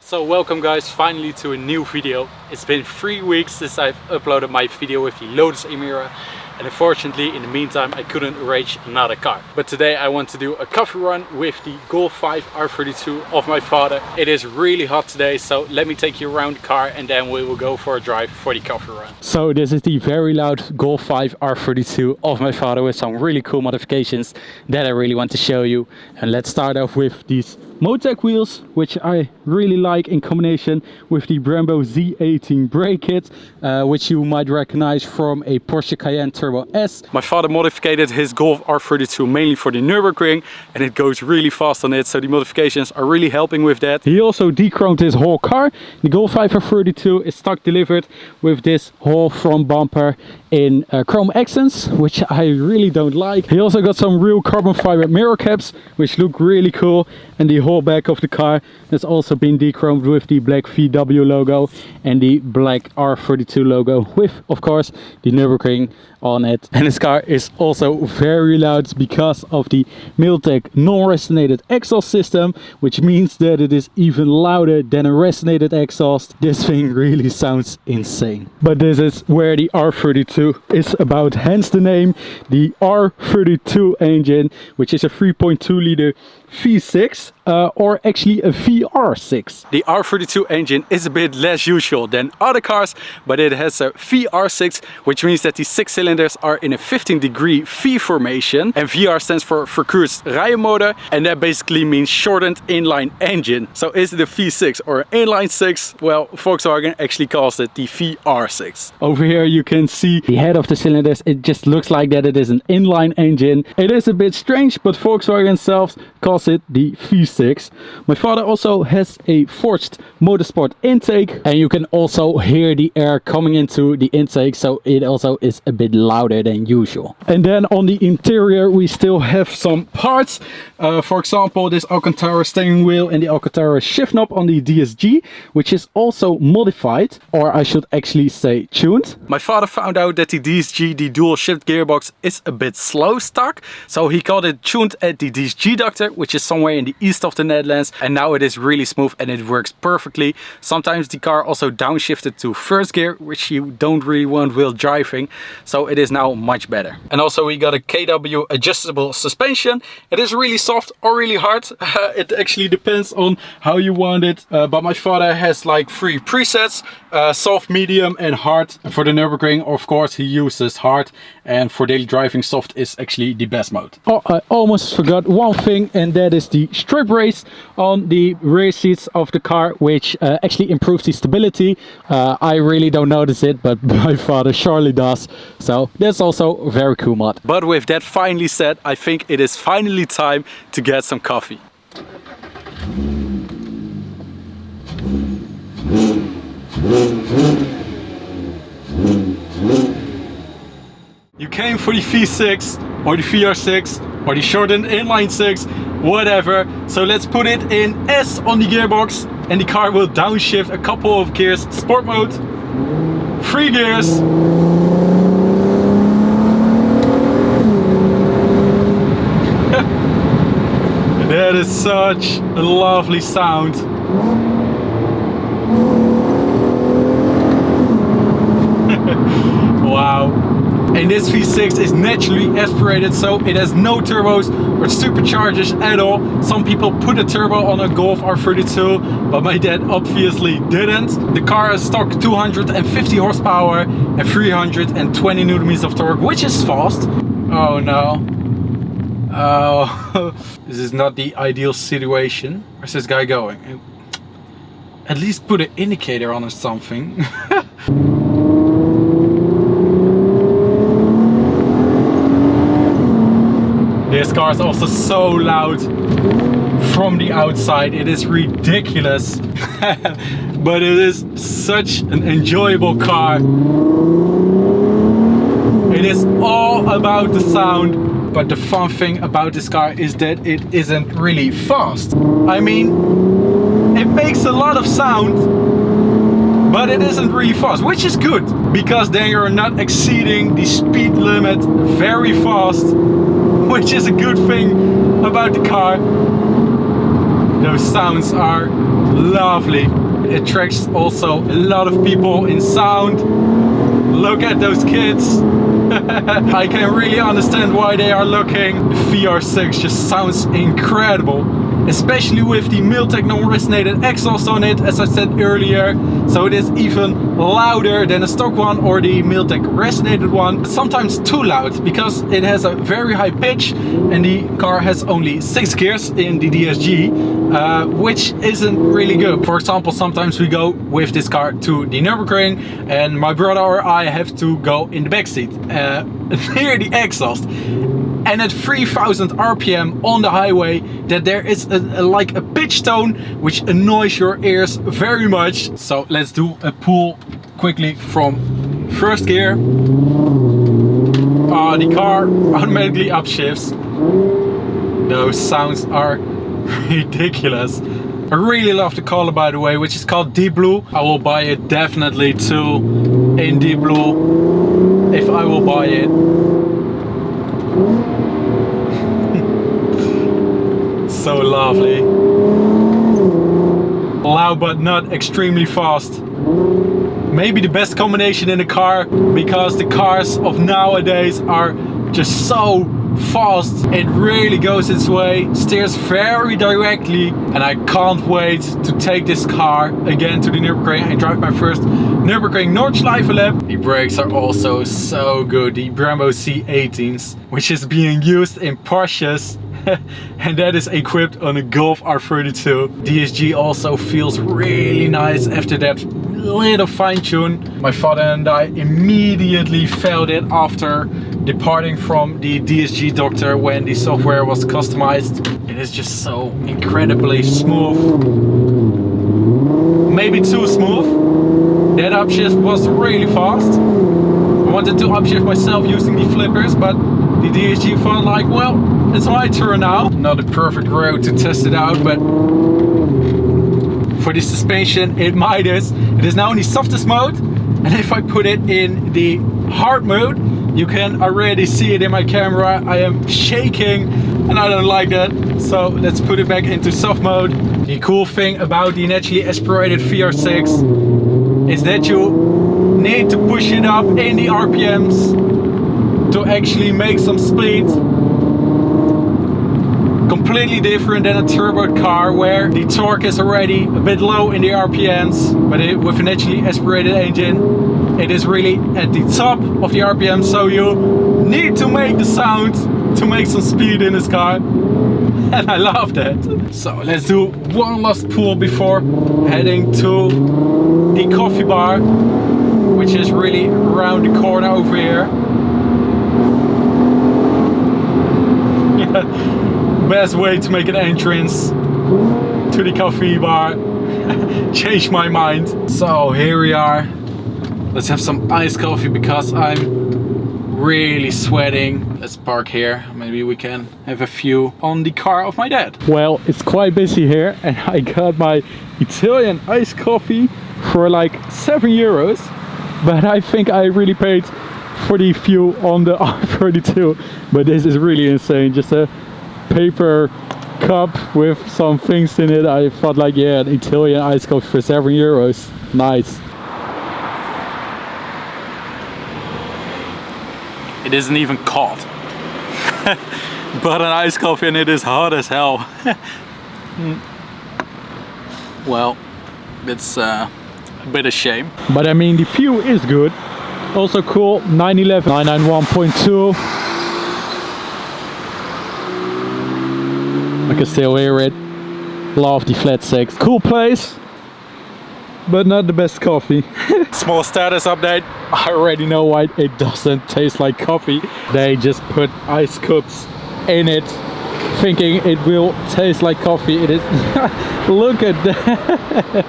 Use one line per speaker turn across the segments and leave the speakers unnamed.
So welcome guys, finally to a new video. It's been 3 weeks since I've uploaded my video with the Lotus Emira, and unfortunately in the meantime I couldn't arrange another car. But today I want to do a coffee run with the Golf 5 R32 of my father. It is really hot today, so let me take you around the car and then we will go for a drive for the coffee run. So this is the very loud Golf 5 R32 of my father with some really cool modifications that I really want to show you. And let's start off with these Milltek wheels, which I really like in combination with the Brembo Z18 brake kit, which you might recognize from a Porsche Cayenne Turbo S. My father modified his Golf R32 mainly for the Nürburgring, and it goes really fast on it, so the modifications are really helping with that. He also de-chromed his whole car. The Golf 5 R32 is stock delivered with this whole front bumper in chrome accents, which I really don't like. He also got some real carbon fiber mirror caps, which look really cool, and the whole back of the car has also been de-chromed with the black VW logo and the black R32 logo with, of course, the Nürburgring on it. And this car is also very loud because of the Milltek non-resonated exhaust system, which means that it is even louder than a resonated exhaust. This thing really sounds insane. But this is where the R32 is about, hence the name, the R32 engine, which is a 3.2 liter V6 or actually a VR6. The R32 engine is a bit less usual than other cars, but it has a VR6, which means that the 6 cylinders are in a 15-degree V formation, and VR stands for verkürzt rijmotor, and that basically means shortened inline engine. So is it a V6 or an inline 6? Well, Volkswagen actually calls it the VR6. Over here you can see the head of the cylinders. It just looks like that it is an inline engine. It is a bit strange, but Volkswagen themselves calls it the V6. My father also has a forged motorsport intake, and you can also hear the air coming into the intake, so it also is a bit louder than usual. And then on the interior we still have some parts, for example this Alcantara steering wheel and the Alcantara shift knob on the DSG, which is also modified, or I should actually say tuned. My father found out that the DSG, the dual shift gearbox, is a bit slow stuck, so he got it tuned at the DSG doctor, which is somewhere in the east of the Netherlands, and now it is really smooth and it works perfectly. Sometimes the car also downshifted to first gear, which you don't really want while driving, so it is now much better. And also we got a KW adjustable suspension. It is really soft or really hard. It actually depends on how you want it, but my father has like 3 presets, soft, medium and hard. And for the Nürburgring, of course, he uses hard, and for daily driving soft is actually the best mode. Oh, I almost forgot one thing, and that is the strip race on the rear seats of the car, which actually improves the stability. I really don't notice it, but my father surely does, so that's also a very cool mod. But with that finally said, I think it is finally time to get some coffee. You came for the V6 or the VR6 or the shortened inline 6, whatever. So let's put it in S on the gearbox, and the car will downshift a couple of gears. Sport mode, 3 gears. That is such a lovely sound. Wow. And this V6 is naturally aspirated, so it has no turbos or superchargers at all. Some people put a turbo on a Golf R32, but my dad obviously didn't. The car has stock 250 horsepower and 320 newton-meters of torque, which is fast. Oh no. Oh, this is not the ideal situation. Where's this guy going? At least put an indicator on or something. This car is also so loud from the outside. It is ridiculous. But it is such an enjoyable car. It is all about the sound, but the fun thing about this car is that it isn't really fast. I mean, it makes a lot of sound, but it isn't really fast, which is good, because then you're not exceeding the speed limit very fast, which is a good thing about the car. Those sounds are lovely. attracts also a lot of people in sound. Look at those kids. I can really understand why they are looking. The VR6 just sounds incredible, especially with the Milltek non-resonated exhaust on it, as I said earlier. So it is even louder than a stock one or the Milltek resonated one. Sometimes too loud, because it has a very high pitch and the car has only 6 gears in the DSG, which isn't really good. For example, sometimes we go with this car to the Nürburgring and my brother or I have to go in the back seat near the exhaust. And at 3000 RPM on the highway, that there is like a pitch tone which annoys your ears very much. So let's do a pull quickly from first gear. The car automatically upshifts. Those sounds are ridiculous. I really love the color, by the way, which is called Deep Blue. I will buy it definitely too in Deep Blue if I will buy it. So lovely. Loud but not extremely fast. Maybe the best combination in a car, because the cars of nowadays are just so fast. It really goes its way, steers very directly, and I can't wait to take this car again to the Nürburgring and drive my first Nürburgring Nordschleife lap. The brakes are also so good, the Brembo Z18s, which is being used in Porsches. And that is equipped on a Golf R32. DSG also feels really nice after that little fine tune. My father and I immediately felt it after departing from the DSG doctor when the software was customized. It is just so incredibly smooth. Maybe too smooth. That upshift was really fast. I wanted to upshift myself using the flippers, but the DSG felt like, well, it's my turn now. Not a perfect road to test it out, but for the suspension it might is. It is now in the softest mode, and if I put it in the hard mode, you can already see it in my camera. I am shaking and I don't like that. So let's put it back into soft mode. The cool thing about the naturally aspirated VR6 is that you need to push it up in the RPMs to actually make some speed. Completely different than a turbo car where the torque is already a bit low in the RPMs, but with a naturally aspirated engine, it is really at the top of the RPM, so you need to make the sound to make some speed in this car. And I love that. So let's do one last pull before heading to the coffee bar, which is really around the corner over here. Best way to make an entrance to the coffee bar. Change my mind. So here we are. Let's have some iced coffee because I'm really sweating. Let's park here. Maybe we can have a few on the car of my dad. Well, it's quite busy here and I got my Italian iced coffee for like €7. But I think I really paid for the few on the R32. But this is really insane. Just a paper cup with some things in it. I thought like, yeah, an Italian iced coffee for €7. Nice. It isn't even cold. But an iced coffee and it is hot as hell. Well, it's a bit of shame. But I mean, the view is good. Also cool, 911, 991.2. I can still hear it. Love the flat six. Cool place, but not the best coffee. Small status update. I already know why it doesn't taste like coffee. They just put ice cups in it, thinking it will taste like coffee. It is. Look at that.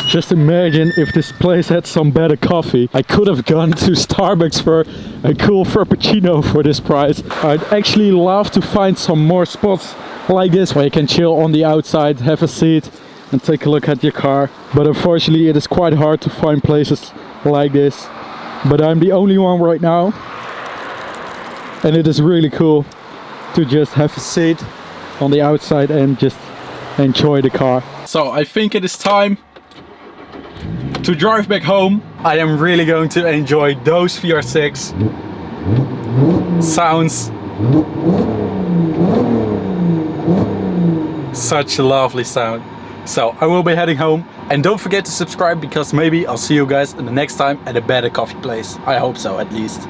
Just imagine if this place had some better coffee. I could have gone to Starbucks for a cool frappuccino for this price. I'd actually love to find some more spots like this where you can chill on the outside, have a seat and take a look at your car. But unfortunately it is quite hard to find places like this. But I'm the only one right now. And it is really cool to just have a seat on the outside and just enjoy the car. So I think it is time to drive back home. I am really going to enjoy those VR6 sounds. Such a lovely sound. So I will be heading home, and don't forget to subscribe, because maybe I'll see you guys in the next time at a better coffee place. I hope so, at least.